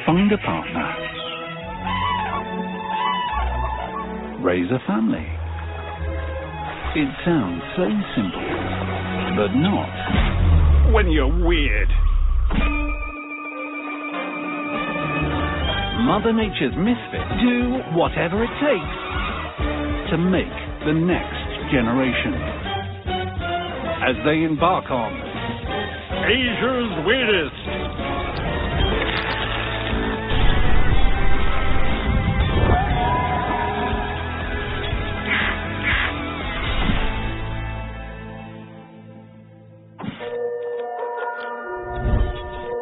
Find a partner. Raise a family. It sounds so simple, but not when you're weird. Mother Nature's misfits do whatever it takes to make the next generation. As they embark on Asia's Weirdest.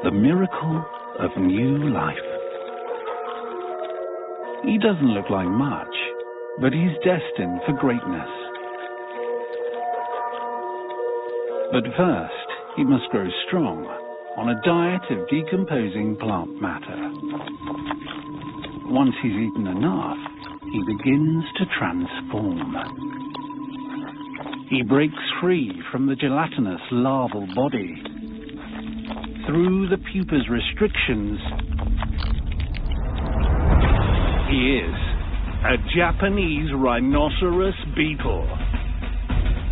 The miracle of new life. He doesn't look like much, but he's destined for greatness. But first, he must grow strong on a diet of decomposing plant matter. Once he's eaten enough, he begins to transform. He breaks free from the gelatinous larval body. Through the pupa's restrictions, he is a Japanese rhinoceros beetle.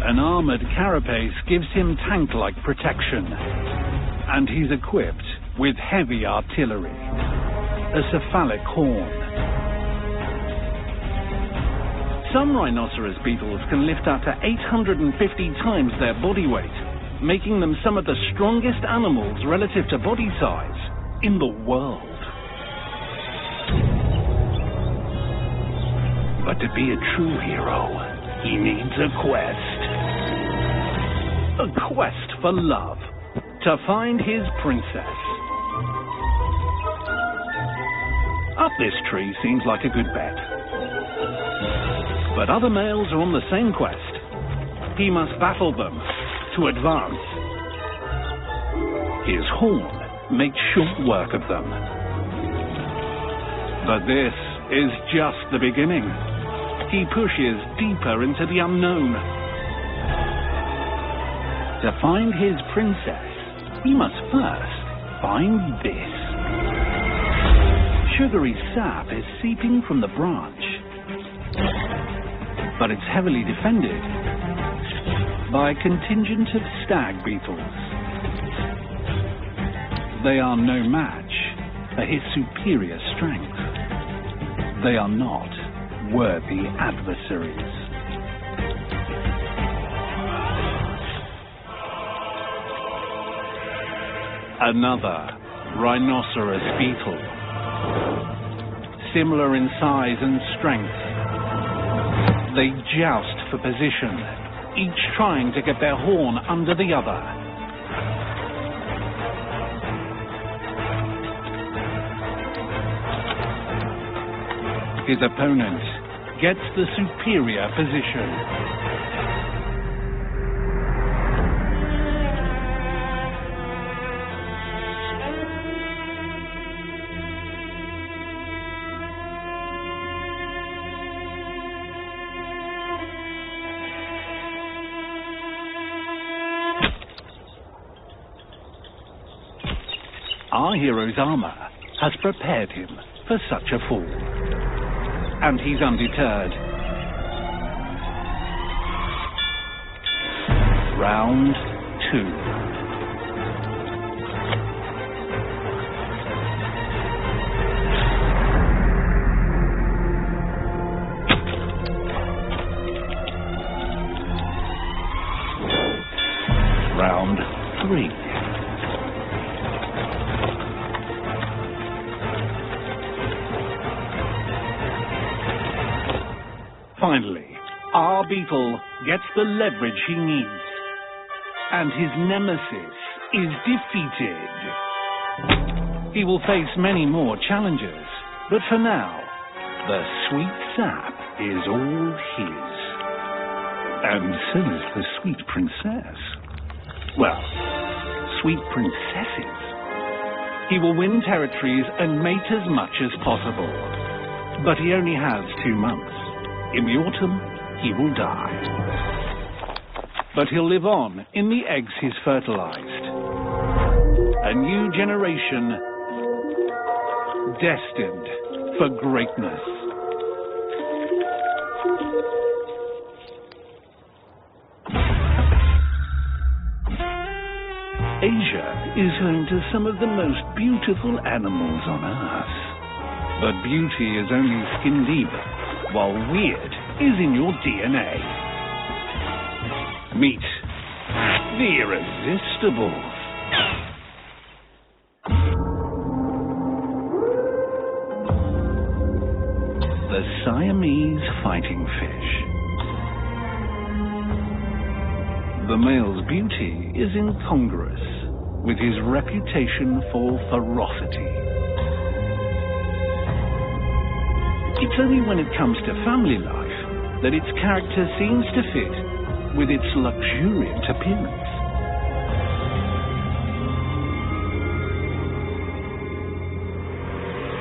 An armored carapace gives him tank-like protection, and he's equipped with heavy artillery, a cephalic horn. Some rhinoceros beetles can lift up to 850 times their body weight, making them some of the strongest animals relative to body size in the world. But to be a true hero, he needs a quest. A quest for love, to find his princess. Up this tree seems like a good bet. But other males are on the same quest. He must battle them to advance. His horn makes short work of them. But this is just the beginning. He pushes deeper into the unknown. To find his princess, he must first find this. Sugary sap is seeping from the branch, but it's heavily defended by a contingent of stag beetles. They are no match for his superior strength. They are not worthy adversaries. Another rhinoceros beetle. Similar in size and strength. They joust for position, each trying to get their horn under the other. His opponent gets the superior position. Our hero's armor has prepared him for such a fall. And he's undeterred. Round 2. Round 3. Finally, our beetle gets the leverage he needs, and his nemesis is defeated. He will face many more challenges, but for now, the sweet sap is all his. And so is the sweet princess. Well, sweet princesses. He will win territories and mate as much as possible. But he only has 2 months. In the autumn, he will die. But he'll live on in the eggs he's fertilized. A new generation destined for greatness. Asia is home to some of the most beautiful animals on Earth. But beauty is only skin deep, while weird is in your DNA. Meet the Irresistibles. The Siamese fighting fish. The male's beauty is incongruous with his reputation for ferocity. It's only when it comes to family life that its character seems to fit with its luxuriant appearance.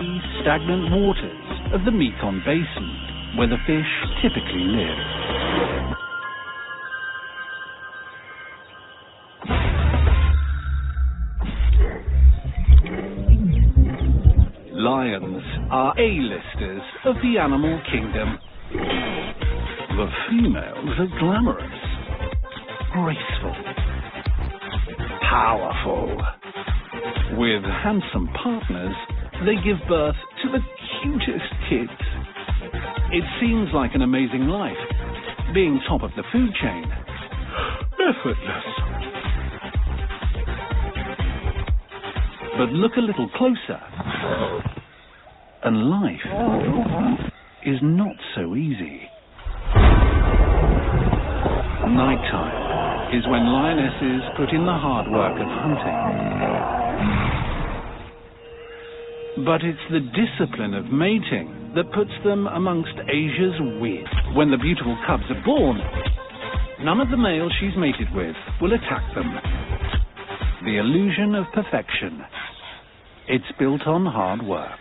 The stagnant waters of the Mekong Basin, where the fish typically live. Lions are A-listers of the animal kingdom. The females are glamorous, graceful, powerful. With handsome partners, they give birth to the cutest kids. It seems like an amazing life, being top of the food chain. Effortless. But look a little closer, and life is not so easy. Nighttime is when lionesses put in the hard work of hunting. But it's the discipline of mating that puts them amongst Asia's weird. When the beautiful cubs are born, none of the males she's mated with will attack them. The illusion of perfection. It's built on hard work.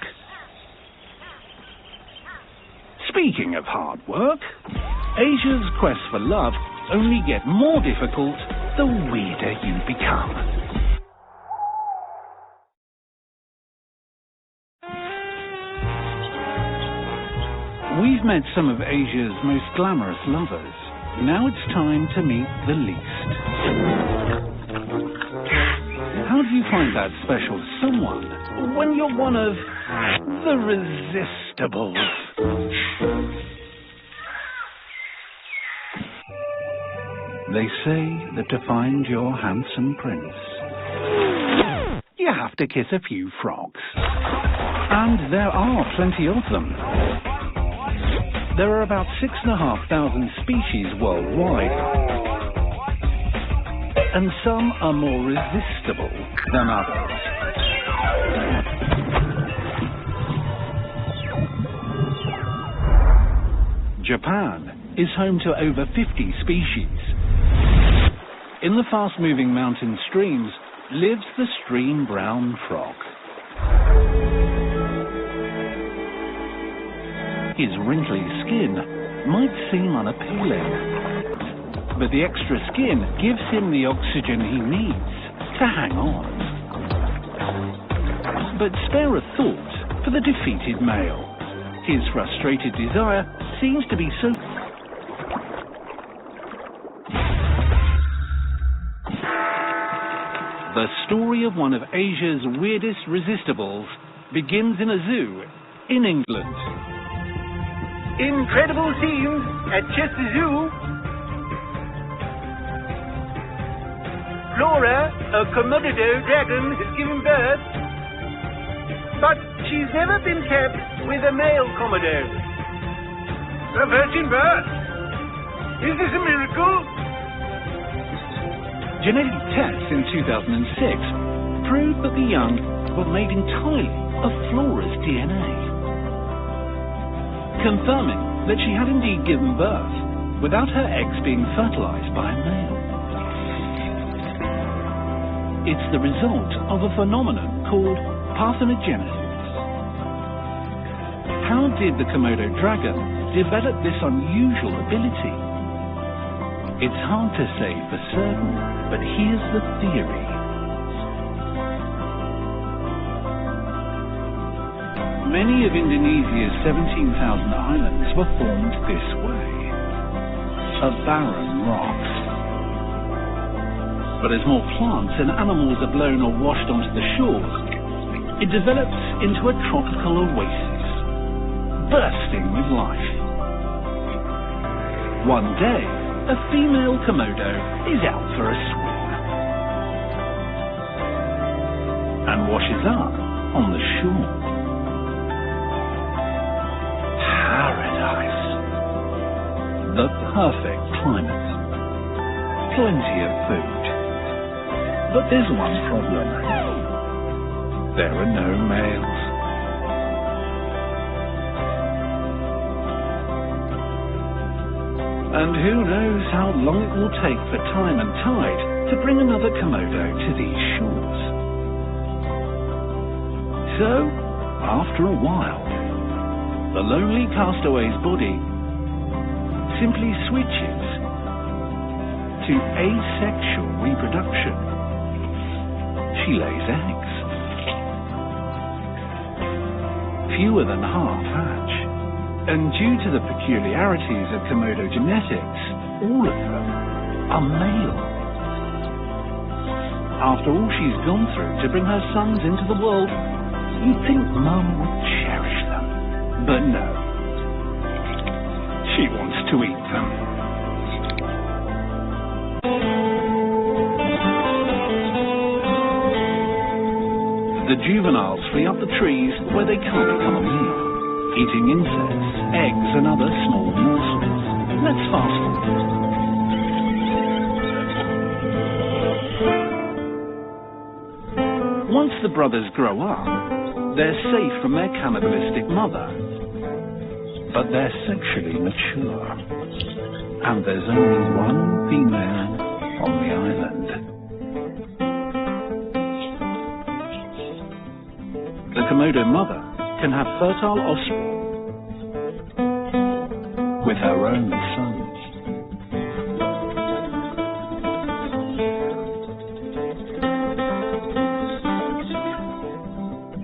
Speaking of hard work, Asia's quest for love only get more difficult the weirder you become. We've met some of Asia's most glamorous lovers. Now it's time to meet the least. How do you find that special someone when you're one of the Irresistibles? They say that to find your handsome prince, you have to kiss a few frogs. And there are plenty of them. There are about 6,500 species worldwide. And some are more resistible than others. Japan is home to over 50 species. In the fast-moving mountain streams lives the stream brown frog. His wrinkly skin might seem unappealing, but the extra skin gives him the oxygen he needs to hang on. But spare a thought for the defeated male. His frustrated desire seems to be so... The story of one of Asia's weirdest resistibles begins in a zoo in England. Incredible scenes at Chester Zoo. Flora, a Komodo dragon, has given birth, but she's never been kept with a male Komodo. A virgin birth? Is this a miracle? Genetic tests in 2006 proved that the young were made entirely of Flora's DNA, confirming that she had indeed given birth without her eggs being fertilized by a male. It's the result of a phenomenon called parthenogenesis. How did the Komodo dragon develop this unusual ability? It's hard to say for certain, but here's the theory. Many of Indonesia's 17,000 islands were formed this way, of barren rocks. But as more plants and animals are blown or washed onto the shores, it develops into a tropical oasis, bursting with life. One day, a female Komodo is out for a swim and washes up on the shore. Paradise. The perfect climate. Plenty of food. But there's one problem. There are no males. And who knows how long it will take for time and tide to bring another Komodo to these shores. So, after a while, the lonely castaway's body simply switches to asexual reproduction. She lays eggs. Fewer than half hatch. And due to the peculiarities of Komodo genetics, all of them are male. After all she's gone through to bring her sons into the world, you'd think Mum would cherish them. But no. She wants to eat them. The juveniles flee up the trees where they can't become a meal, eating insects, eggs and other small morsels. Let's fast forward. Once the brothers grow up, they're safe from their cannibalistic mother. But they're sexually mature. And there's only one female on the island. The Komodo mother can have fertile offspring with her own sons.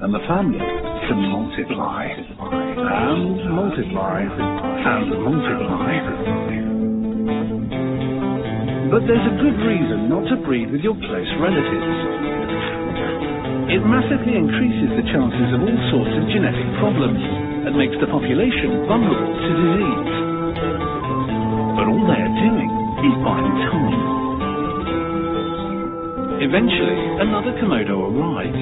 And the family can multiply, and multiply, and multiply. But there's a good reason not to breed with your close relatives. It massively increases the chances of all sorts of genetic problems and makes the population vulnerable to disease. But all they're doing is buying time. Eventually, another Komodo arrives.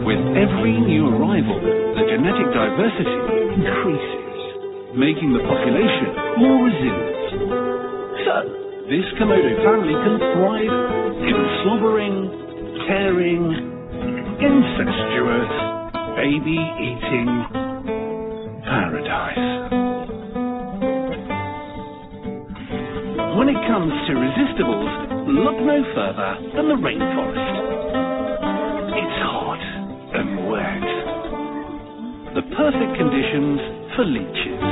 With every new arrival, the genetic diversity increases, making the population more resilient. So, this Komodo family can thrive in slobbering, caring, incestuous, baby-eating paradise. When it comes to resistibles, look no further than the rainforest. It's hot and wet. The perfect conditions for leeches.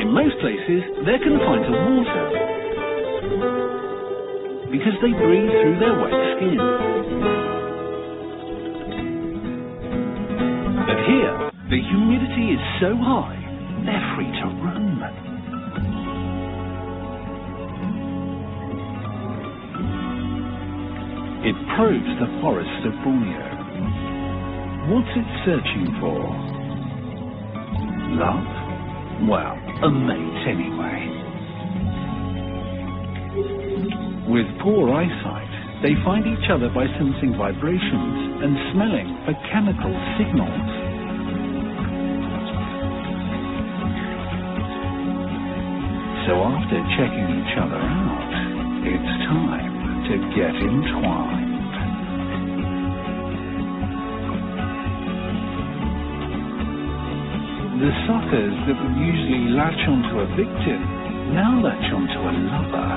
In most places, they're confined to water because they breathe through their wet skin. But here, the humidity is so high, they're free to roam. It probes the forests of Borneo. What's it searching for? Love? Well, a mate anyway. With poor eyesight, they find each other by sensing vibrations and smelling for chemical signals. So after checking each other out, it's time to get entwined. The suckers that would usually latch onto a victim now latch onto a lover.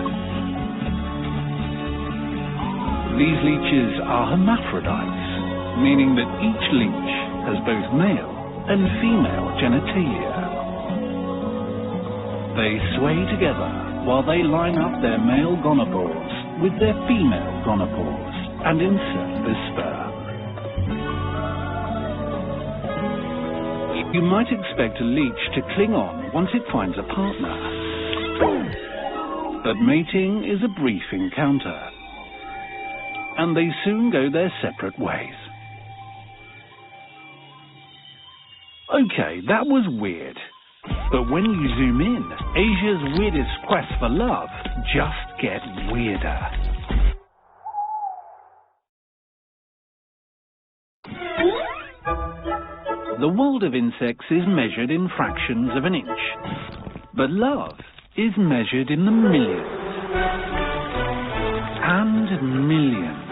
These leeches are hermaphrodites, meaning that each leech has both male and female genitalia. They sway together while they line up their male gonapods with their female gonopause and insert the sperm. You might expect a leech to cling on once it finds a partner. But mating is a brief encounter, and they soon go their separate ways. Okay, that was weird. But when you zoom in, Asia's weirdest quest for love just get weirder. The world of insects is measured in fractions of an inch, but love is measured in the millions and millions.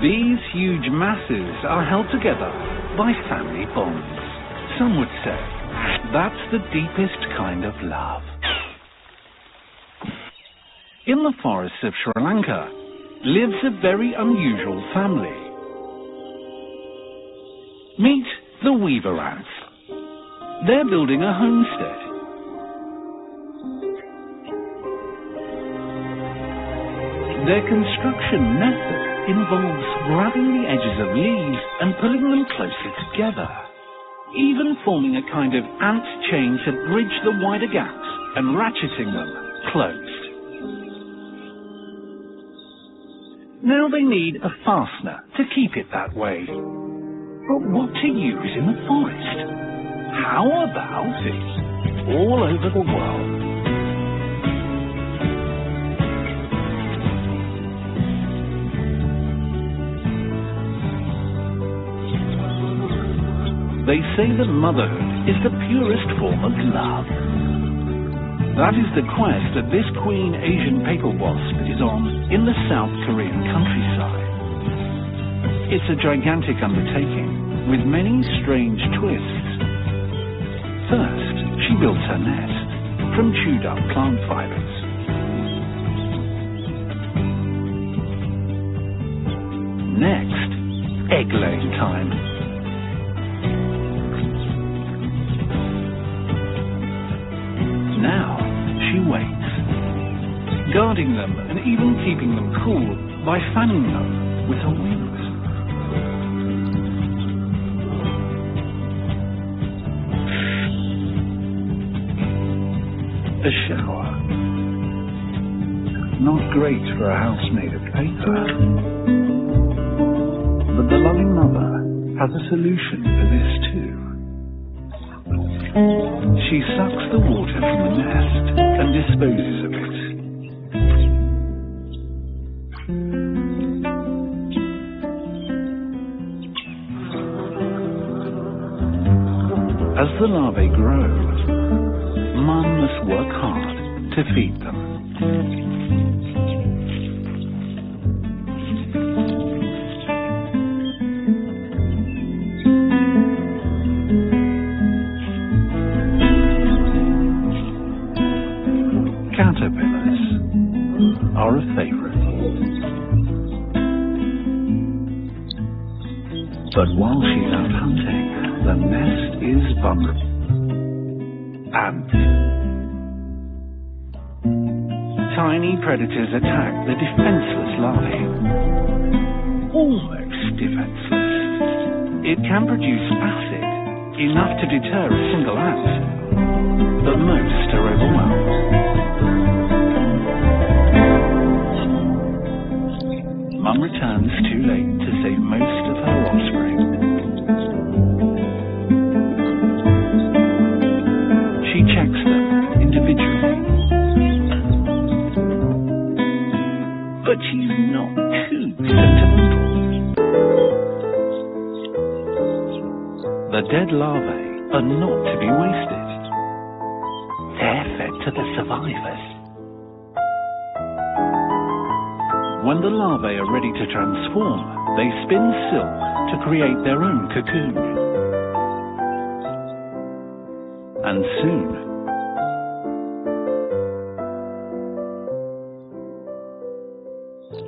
These huge masses are held together by family bonds. Some would say that's the deepest kind of love. In the forests of Sri Lanka lives a very unusual family. Meet the weaver ants. They're building a homestead. Their construction method involves grabbing the edges of leaves and pulling them closer together, even forming a kind of ant chain to bridge the wider gaps and ratcheting them closed. Now they need a fastener to keep it that way. But what to use in the forest? How about it all over the world? They say that motherhood is the purest form of love. That is the quest that this queen Asian paper wasp is on in the South Korean countryside. It's a gigantic undertaking with many strange twists. First, she builds her nest from chewed up plant fibers. Next, egg-laying time. Now, she waits, guarding them and even keeping them cool by fanning them with her wings. A shower. Not great for a house made of paper. But the loving mother has a solution for this too. She sucks the water from the nest and disposes of it. As the larvae grow, Mum must work hard to feed them. Caterpillars are a favorite. But while she's out hunting, the nest is vulnerable. Ants. Tiny predators attack the defenseless larvae. Almost defenseless. It can produce acid, enough to deter a single ant, but most are overwhelmed. Mum returns too late to save most of her offspring. She checks them individually. But she's not too sentimental. The dead larvae are not to be wasted. They're fed to the survivors. When the larvae are ready to transform, they spin silk to create their own cocoon. And soon,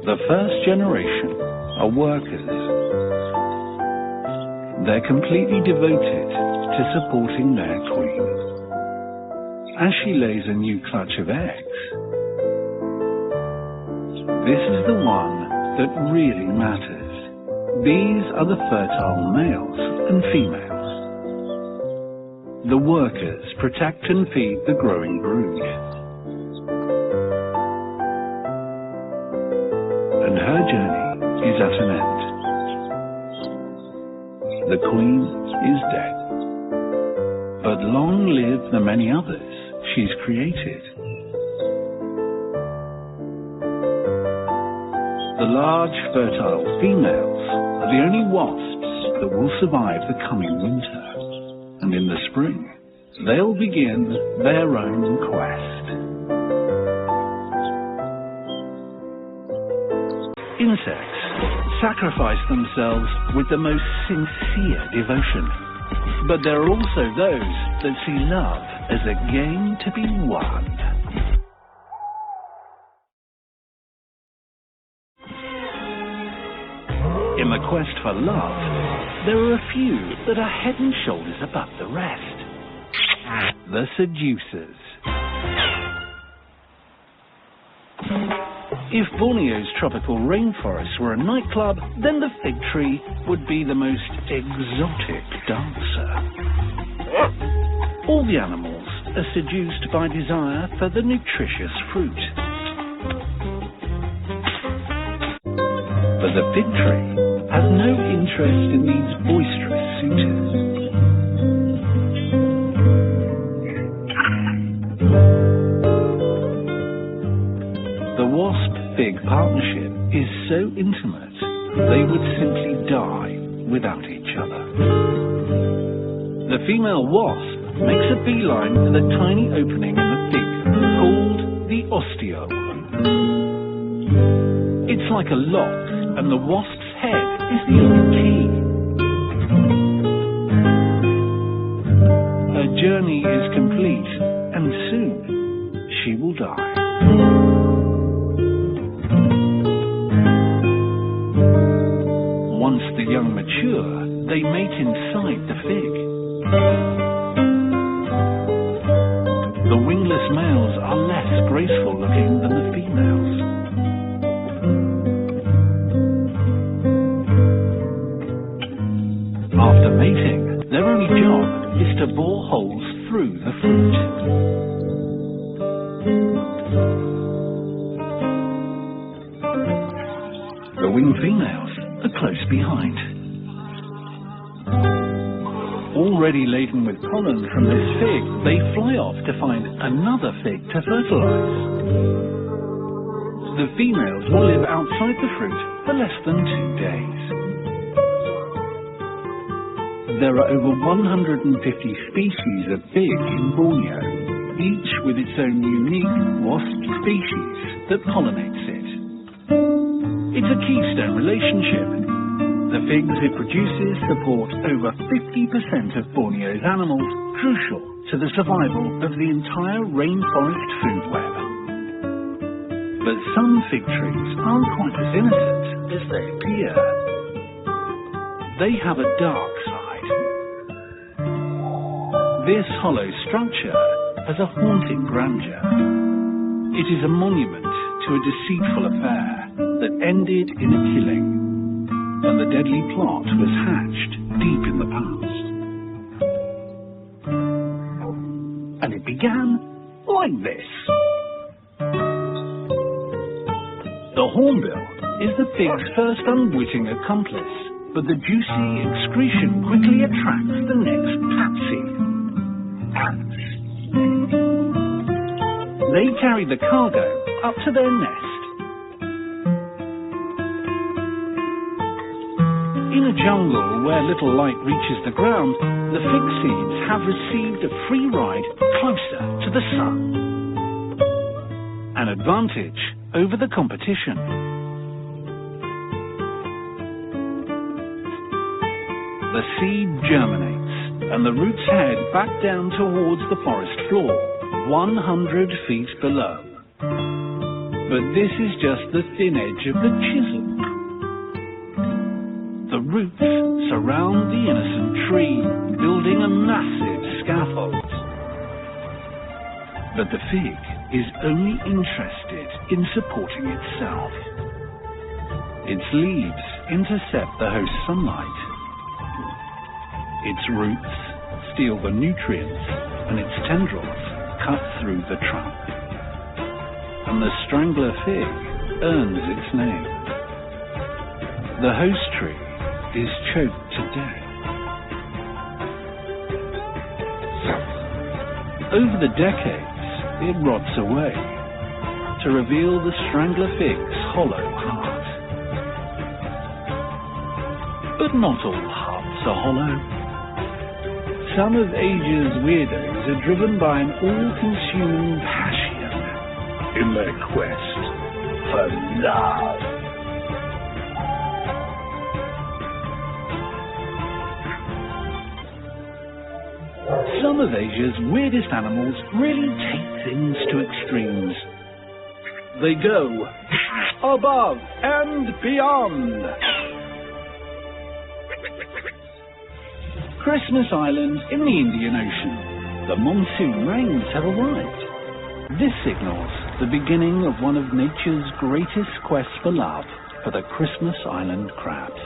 the first generation are workers. They're completely devoted to supporting their queen. as she lays a new clutch of eggs. This is the one that really matters. These are the fertile males and females. The workers protect and feed the growing brood. And her journey is at an end. The queen is dead. But long live the many others she's created. The large, fertile females are the only wasps that will survive the coming winter. And in the spring, they'll begin their own quest. Insects sacrifice themselves with the most sincere devotion. But there are also those that see love as a game to be won. In the quest for love, there are a few that are head and shoulders above the rest. The seducers. If Borneo's tropical rainforest were a nightclub, then the fig tree would be the most exotic dancer. All the animals are seduced by desire for the nutritious fruit. But the fig tree has no interest in these boisterous suitors. The wasp-fig partnership is so intimate, they would simply die without each other. The female wasp makes a beeline for the tiny opening in the fig, called the ostiole. It's like a lock, and the wasp's head is the only key. Her journey is complete, and soon she will die. Once the young mature, they mate inside the fig. The wingless males are less graceful looking than the females. After mating, their only job is to bore holes through the fruit. The winged females are close behind. Already laden with pollen from this fig, they fly off to find another fig to fertilize. The females will live outside the fruit for less than 2 days. There are over 150 species of fig in Borneo, each with its own unique wasp species that pollinates it. It's a keystone relationship. The figs it produces support over 50% of Borneo's animals, crucial to the survival of the entire rainforest food web. But some fig trees aren't quite as innocent as they appear. They have a dark side. This hollow structure has a haunting grandeur. It is a monument to a deceitful affair that ended in a killing, and the deadly plot was hatched deep in the past. And it began like this. The hornbill is the fig's first unwitting accomplice, but the juicy excretion quickly attracts the next patsy. Ants. They carry the cargo up to their nest. In a jungle where little light reaches the ground, the fig seeds have received a free ride closer to the sun. An advantage over the competition. The seed germinates and the roots head back down towards the forest floor, 100 feet below. But this is just the thin edge of the chisel. The roots surround the innocent tree, building a massive scaffold. But the fig is only interested in supporting itself. Its leaves intercept the host's sunlight. Its roots steal the nutrients, and its tendrils cut through the trunk. And the strangler fig earns its name. The host tree is choked to death. Over the decades, it rots away to reveal the strangler fig's hollow heart. But not all hearts are hollow. Some of Asia's weirdos are driven by an all-consuming passion in their quest for love. Some of Asia's weirdest animals really take things to extremes. They go above and beyond. Christmas Island in the Indian Ocean. The monsoon rains have arrived. This signals the beginning of one of nature's greatest quests for love for the Christmas Island crabs.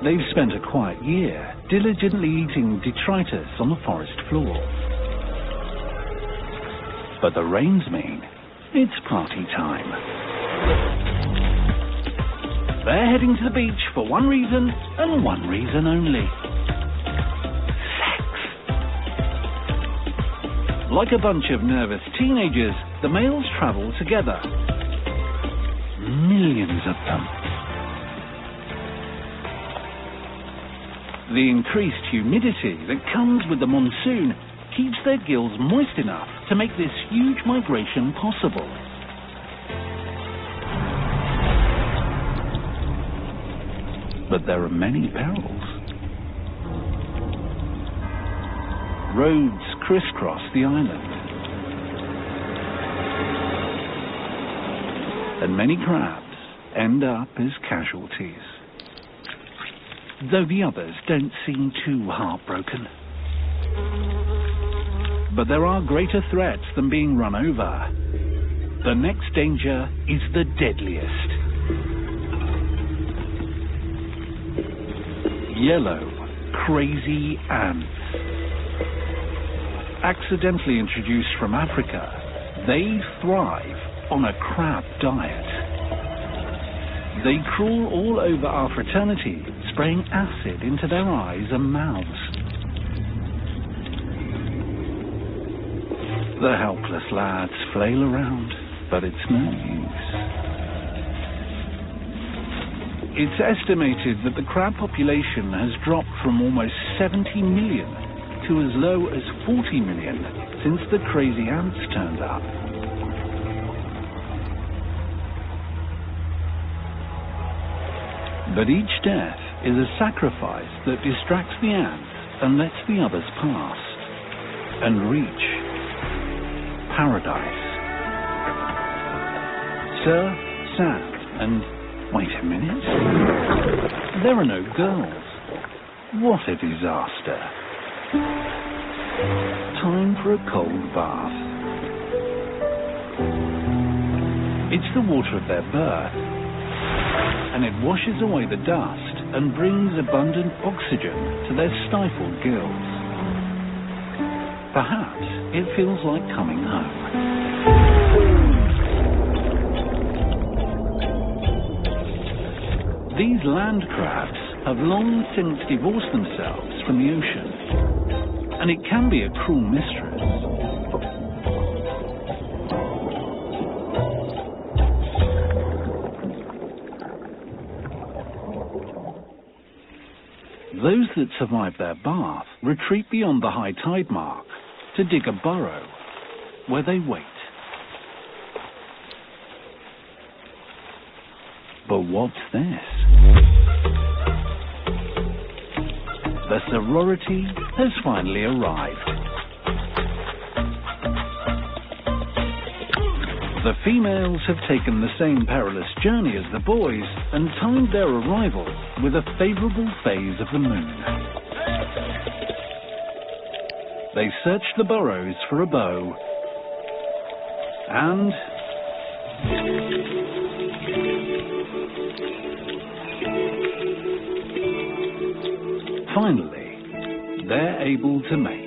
They've spent a quiet year diligently eating detritus on the forest floor. But the rains mean it's party time. They're heading to the beach for one reason and one reason only. Sex. Like a bunch of nervous teenagers, the males travel together. Millions of them. The increased humidity that comes with the monsoon keeps their gills moist enough to make this huge migration possible. But there are many perils. Roads crisscross the island, and many crabs end up as casualties, though the others don't seem too heartbroken. But there are greater threats than being run over. The next danger is the deadliest. Yellow, crazy ants. Accidentally introduced from Africa, they thrive on a crab diet. They crawl all over our fraternity, spraying acid into their eyes and mouths. The helpless lads flail around, but it's no use. It's estimated that the crab population has dropped from almost 70 million to as low as 40 million since the crazy ants turned up. But each death is a sacrifice that distracts the ants and lets the others pass and reach paradise. Surf, sand, and wait a minute. There are no girls. What a disaster. Time for a cold bath. It's the water of their birth, and it washes away the dust and brings abundant oxygen to their stifled gills. Perhaps it feels like coming home. These land crabs have long since divorced themselves from the ocean, and it can be a cruel mistress. Those that survive their bath retreat beyond the high tide mark to dig a burrow where they wait. But what's this? The sorority has finally arrived. The females have taken the same perilous journey as the boys and timed their arrival with a favourable phase of the moon. They search the burrows for a bow And finally, they're able to mate.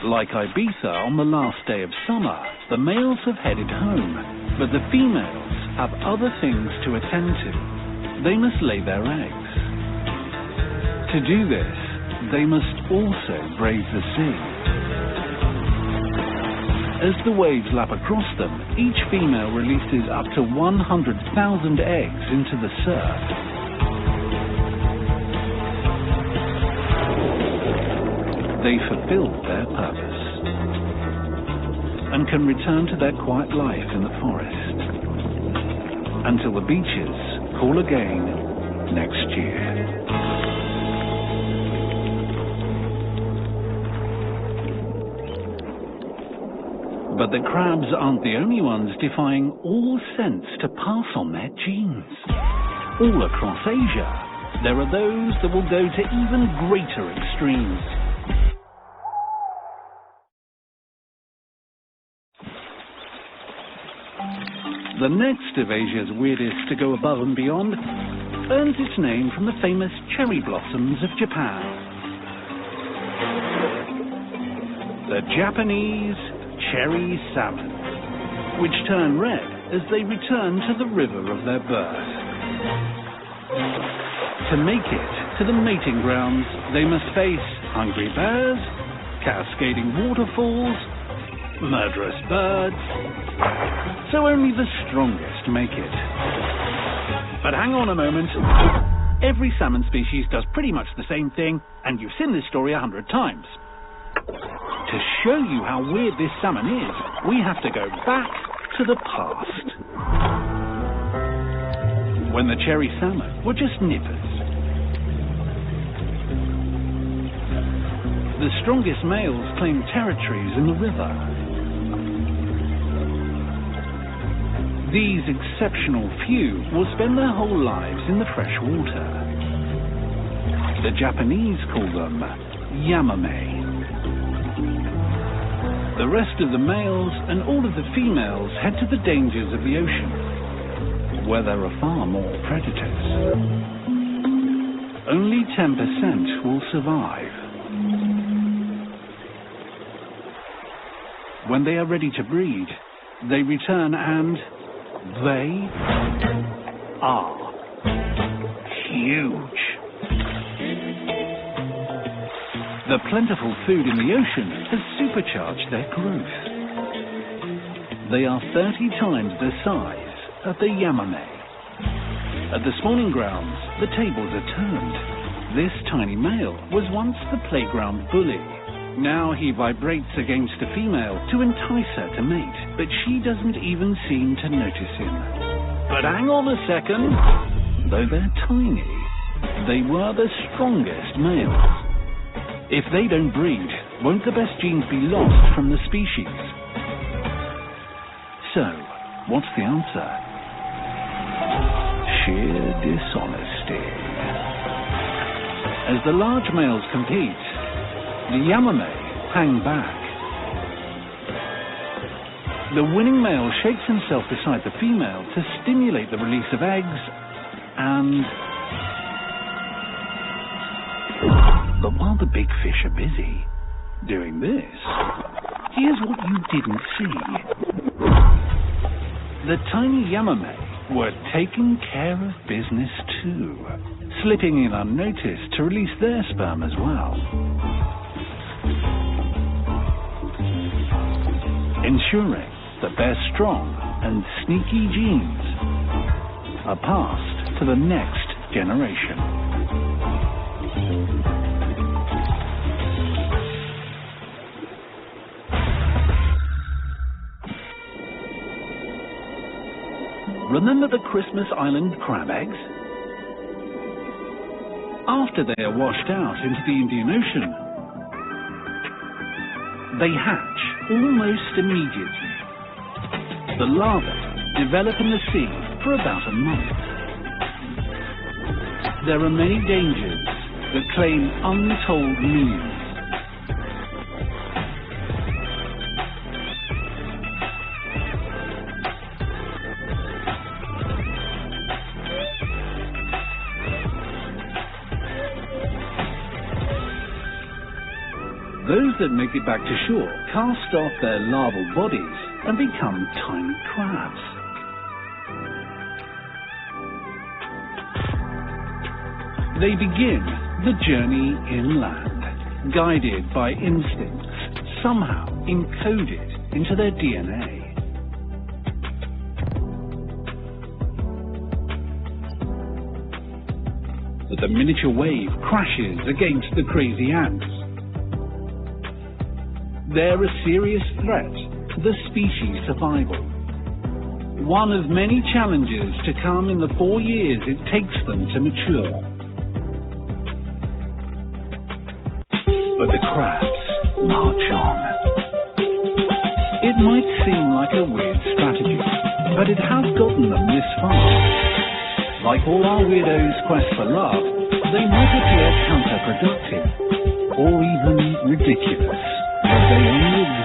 Like Ibiza on the last day of summer, the males have headed home, but the females have other things to attend to. They must lay their eggs. To do this, they must also brave the sea. As the waves lap across them, each female releases up to 100,000 eggs into the surf. They fulfilled their purpose and can return to their quiet life in the forest until the beaches call again next year. But the crabs aren't the only ones defying all sense to pass on their genes. All across Asia, there are those that will go to even greater extremes. The next of Asia's weirdest to go above and beyond earns its name from the famous cherry blossoms of Japan. The Japanese cherry salmon, which turn red as they return to the river of their birth. To make it to the mating grounds, they must face hungry bears, cascading waterfalls, murderous birds. So only the strongest make it. But hang on a moment. Every salmon species does pretty much the same thing, and you've seen this story 100 times. To show you how weird this salmon is, we have to go back to the past. When the cherry salmon were just nippers. The strongest males claimed territories in the river. These exceptional few will spend their whole lives in the fresh water. The Japanese call them yamame. The rest of the males and all of the females head to the dangers of the ocean, where there are far more predators. Only 10% will survive. When they are ready to breed, they return and they are huge. The plentiful food in the ocean has supercharged their growth. They are 30 times the size of the yamame. At the spawning grounds, the tables are turned. This tiny male was once the playground bully. Now he vibrates against a female to entice her to mate, but she doesn't even seem to notice him. But hang on a second. Though they're tiny, they were the strongest males. If they don't breed, won't the best genes be lost from the species? So, what's the answer? Sheer dishonesty. As the large males compete, the yamame hang back. The winning male shakes himself beside the female to stimulate the release of eggs, and... But while the big fish are busy doing this, here's what you didn't see. The tiny yamame were taking care of business too, slipping in unnoticed to release their sperm as well. Ensuring that their strong and sneaky genes are passed to the next generation. Remember the Christmas Island crab eggs? After they are washed out into the Indian Ocean, they hatch almost immediately. The larvae develop in the sea for about a month. There are many dangers that claim untold millions. Those that make it back to shore cast off their larval bodies and become tiny crabs. They begin the journey inland, guided by instincts somehow encoded into their DNA. But the miniature wave crashes against the crazy ants. They're a serious threat to the species' survival. One of many challenges to come in the 4 years it takes them to mature. But the crabs march on. It might seem like a weird strategy, but it has gotten them this far. Like all our weirdos' quest for love, they might appear counterproductive, or even ridiculous, but they only exist